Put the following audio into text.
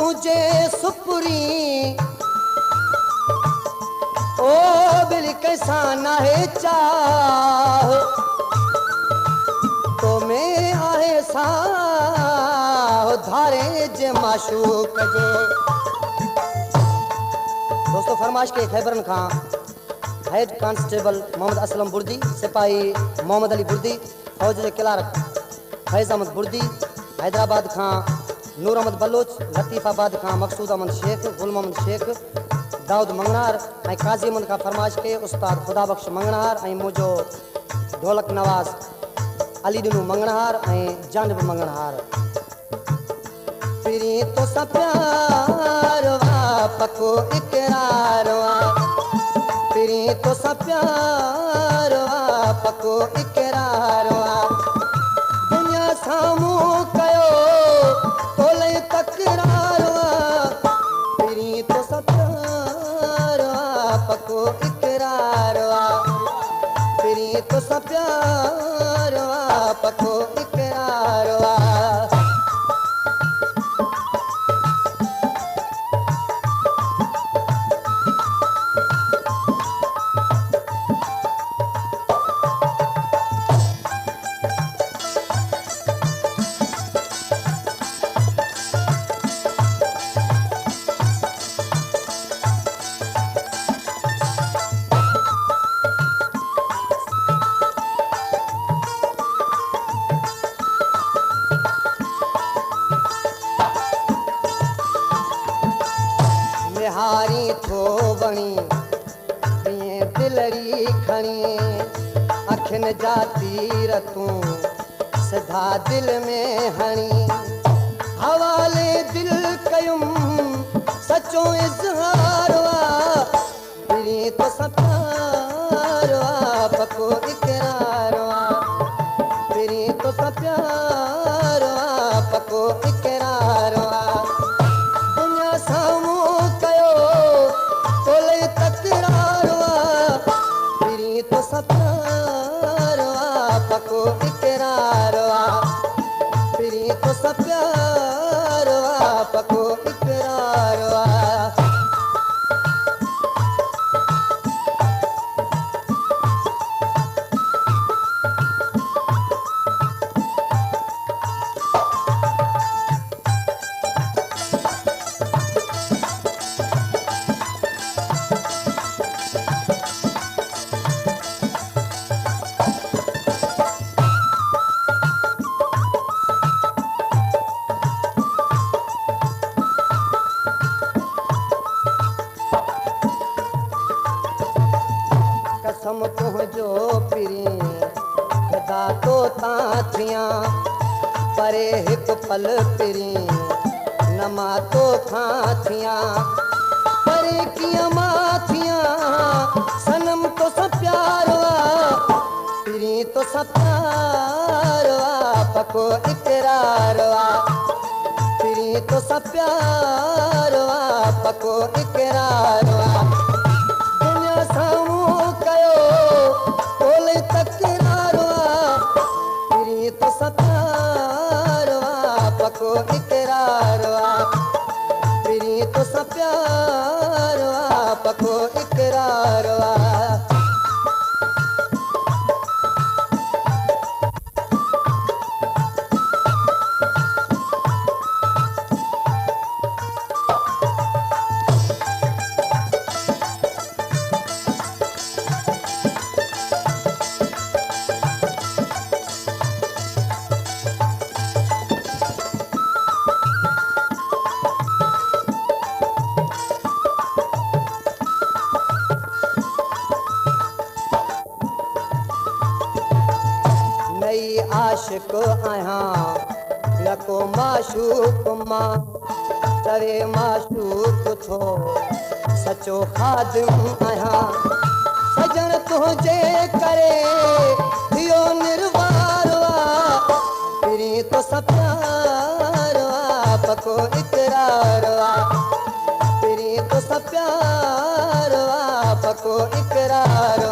तुझे सुपुरी ओ बिल कैसा ना है चाह तो मैं आहे सा धारे जे माशूक जे। दोस्तों फरमाइश के खैबरन खां हेड कांस्टेबल मोहम्मद असलम बुर्दी, सिपाही मोहम्मद अली बुर्दी, फौज के क्लार्क फैज़ अहमद बुर्दी, हैदराबाद खां नूर अहमद बलोच, लतीफ़ाबाद खां मकसूद अहमद शेख, गुल मोहम्मद शेख, दाऊद मंगनार ऐं काज़ी अहमद खां फरमाइश के उस्ताद खुदा बख्श मंगनहार ऐं मुंहिंजो ढोलक नवाज़ अली दिनू मंगनहार ऐं जानब मंगनहार। फिरी तो सा प्यार वा पको इकरार वा, फिरी तो सा प्यार वा पको इकरार वा, दुनिया साम्हूं कयो तोले तकरार वा, फिरी तो सा प्यार वा पको इकरार वा, फिरी तो सा प्यार वा पको इकरार वा। हारी थो बणी पिए दिलड़ी खणी अखिन जा तीर तूं सदा दिल में हणी, हवाले दिल कयुम सचो इज़हार वा, फिरी तो सा प्यार वा पको इकरार वा, फिरी तो सा प्यार वा पको इकरार वा, दुनिया साम्हूं कयो तोले तकरार वा, फिरी तो सा प्यार वा पको इकरार वा, फिरी तो सा प्यार वा पको इकरार वा। कसम तुझो पिरी खुदा तो तां थियां परे हिक पल पिरी नमा तो खां थियां परे कीअं मां थियां सनम तो सा प्यार वा, पिरी तो सा प्यार वा पको इकरार वा, पिरी तो सा प्यार वा पको इकरार वा, दुनिया साम्हूं कयो तोले तकरार वा, फिरी तो सा प्यार वा पको इकरार वा, फिरी तो सा प्यार वा पको इकरार वा। नई आशिक आहियां न को माशूक मां चरे माशूक थो सचो खादिम आहियां, सजन तुंहिंजे करे थियो निर्वार वा, फिरी तो सा प्यार वा पको इकरार वा, फिरी तो सा प्यार वा पको इकरार